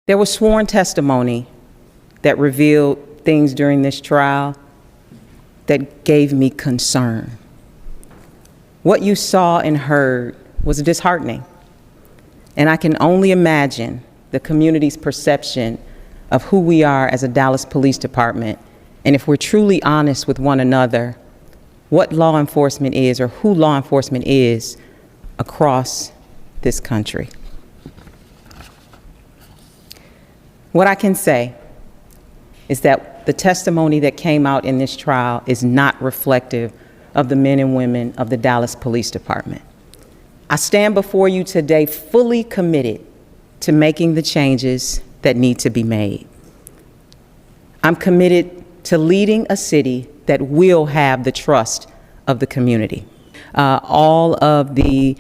There was sworn testimony that revealed things during this trial that gave me concern. What you saw and heard was disheartening, and I can only imagine the community's perception of who we are as a Dallas Police Department, and if we're truly honest with one another, what law enforcement is or who law enforcement is across this country. What I can say is that the testimony that came out in this trial is not reflective of the men and women of the Dallas Police Department. I stand before you today fully committed to making the changes that need to be made. I'm committed to leading a city that will have the trust of the community. All of the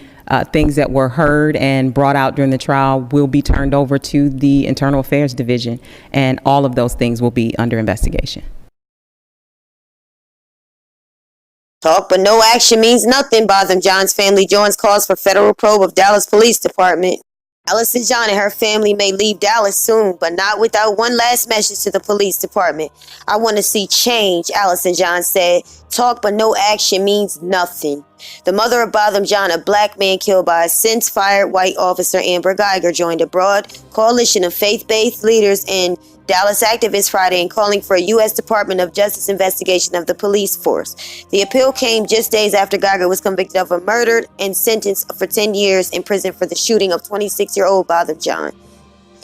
things that were heard and brought out during the trial will be turned over to the Internal Affairs Division, and all of those things will be under investigation. Talk but no action means nothing. Botham John's family joins calls for federal probe of Dallas Police Department. Allison John and her family may leave Dallas soon, but not without one last message to the police department. I want to see change, Allison John said. Talk but no action means nothing. The mother of Botham John, a black man killed by a since fired white officer, Amber Guyger, joined a broad coalition of faith-based leaders and Dallas activists Friday in calling for a U.S. Department of Justice investigation of the police force. The appeal came just days after Guyger was convicted of a murder and sentenced for 10 years in prison for the shooting of 26-year-old Botham John.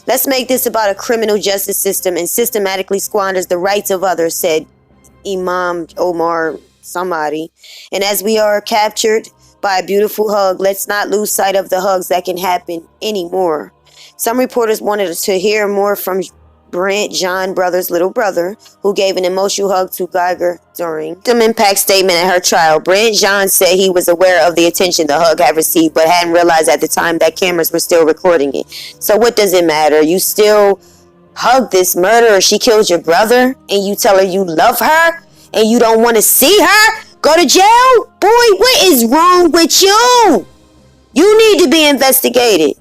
Let's make this about a criminal justice system and systematically squanders the rights of others, said Imam Omar somebody. And as we are captured by a beautiful hug, let's not lose sight of the hugs that can happen anymore. Some reporters wanted to hear more from Brent John Brothers' little brother, who gave an emotional hug to Guyger during the impact statement at her trial. Brent John said he was aware of the attention the hug had received, but hadn't realized at the time that cameras were still recording it. So what does it matter? You still hug this murderer. She killed your brother, and you tell her you love her, and you don't want to see her go to jail? Boy, what is wrong with you? You need to be investigated.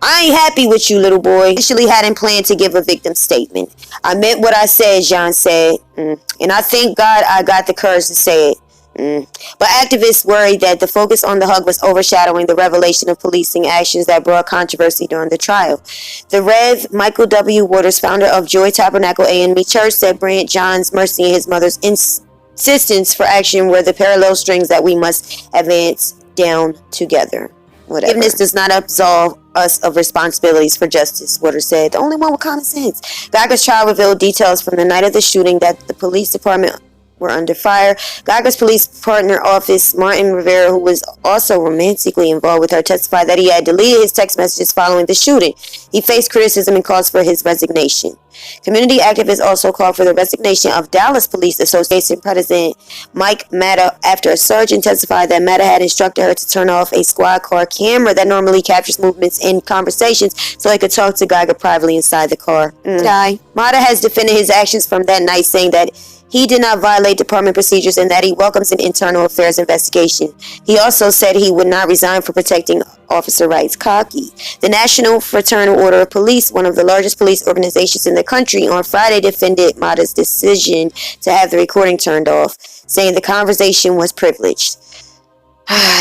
I ain't happy with you, little boy. Initially hadn't planned to give a victim statement. I meant what I said, John said. And I thank God I got the courage to say it. But activists worried that the focus on the hug was overshadowing the revelation of policing actions that brought controversy during the trial. The Rev. Michael W. Waters, founder of Joy Tabernacle AME Church, said Brant John's mercy and his mother's insistence for action were the parallel strings that we must advance down together. Whatever. Forgiveness does not absolve us of responsibilities for justice, Waters said. The only one with common sense. Guyger's trial revealed details from the night of the shooting that the police department were under fire. Guyger's police partner office, Martin Rivera, who was also romantically involved with her, testified that he had deleted his text messages following the shooting. He faced criticism and calls for his resignation. Community activists also called for the resignation of Dallas Police Association President Mike Matta after a sergeant testified that Matta had instructed her to turn off a squad car camera that normally captures movements and conversations so he could talk to Guyger privately inside the car. Matta has defended his actions from that night, saying that he did not violate department procedures and that he welcomes an internal affairs investigation. He also said he would not resign for protecting officer rights. Cocky. The National Fraternal Order of Police, one of the largest police organizations in the country, on Friday defended Matta's decision to have the recording turned off, saying the conversation was privileged.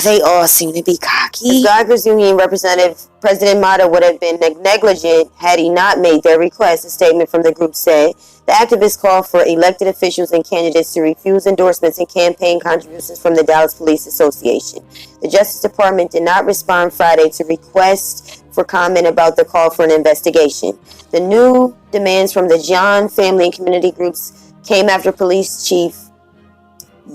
They all seem to be cocky. Guyger's union representative, President Matta, would have been negligent had he not made their request, a statement from the group said. The activists called for elected officials and candidates to refuse endorsements and campaign contributions from the Dallas Police Association. The Justice Department did not respond Friday to requests for comment about the call for an investigation. The new demands from the John family and community groups came after Police Chief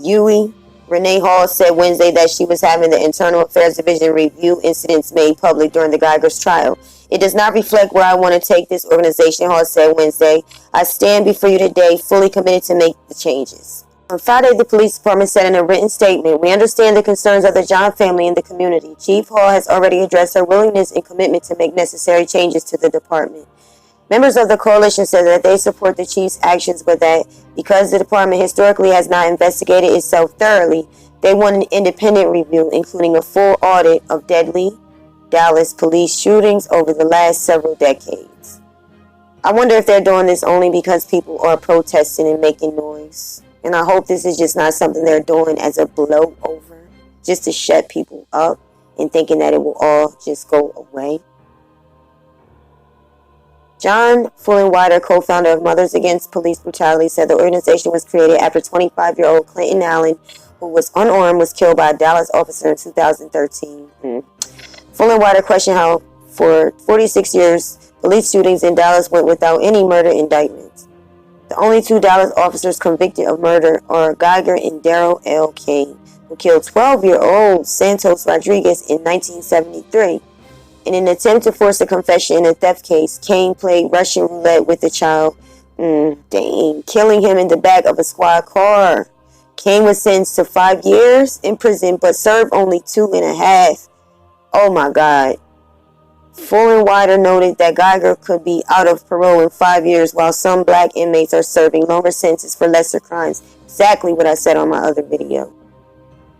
Huey Renee Hall said Wednesday that she was having the Internal Affairs Division review incidents made public during the Guyger's trial. It does not reflect where I want to take this organization, Hall said Wednesday. I stand before you today fully committed to make the changes. On Friday, the police department said in a written statement, we understand the concerns of the John family and the community. Chief Hall has already addressed her willingness and commitment to make necessary changes to the department. Members of the coalition said that they support the chief's actions, but that because the department historically has not investigated itself thoroughly, they want an independent review, including a full audit of deadly Dallas police shootings over the last several decades. I wonder if they're doing this only because people are protesting and making noise. And I hope this is just not something they're doing as a blowover, just to shut people up and thinking that it will all just go away. John Fullenwider, co-founder of Mothers Against Police Brutality, said the organization was created after 25-year-old Clinton Allen, who was unarmed, was killed by a Dallas officer in 2013. Fullenwider questioned how, for 46 years, police shootings in Dallas went without any murder indictments. The only two Dallas officers convicted of murder are Guyger and Darrell L. King, who killed 12-year-old Santos Rodriguez in 1973. In an attempt to force a confession in a theft case, Kane played Russian roulette with the child, killing him in the back of a squad car. Kane was sentenced to 5 years in prison, but served only 2.5. Oh my God. Fullenwider noted that Guyger could be out of parole in 5 years, while some black inmates are serving longer sentences for lesser crimes. Exactly what I said on my other video.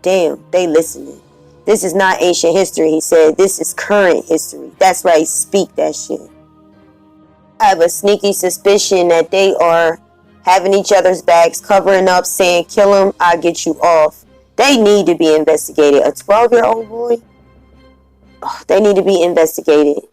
Damn, they listening. This is not ancient history, he said. This is current history. That's right, speak that shit. I have a sneaky suspicion that they are having each other's backs, covering up, saying, kill him, I'll get you off. They need to be investigated. A 12-year-old boy? Oh, they need to be investigated.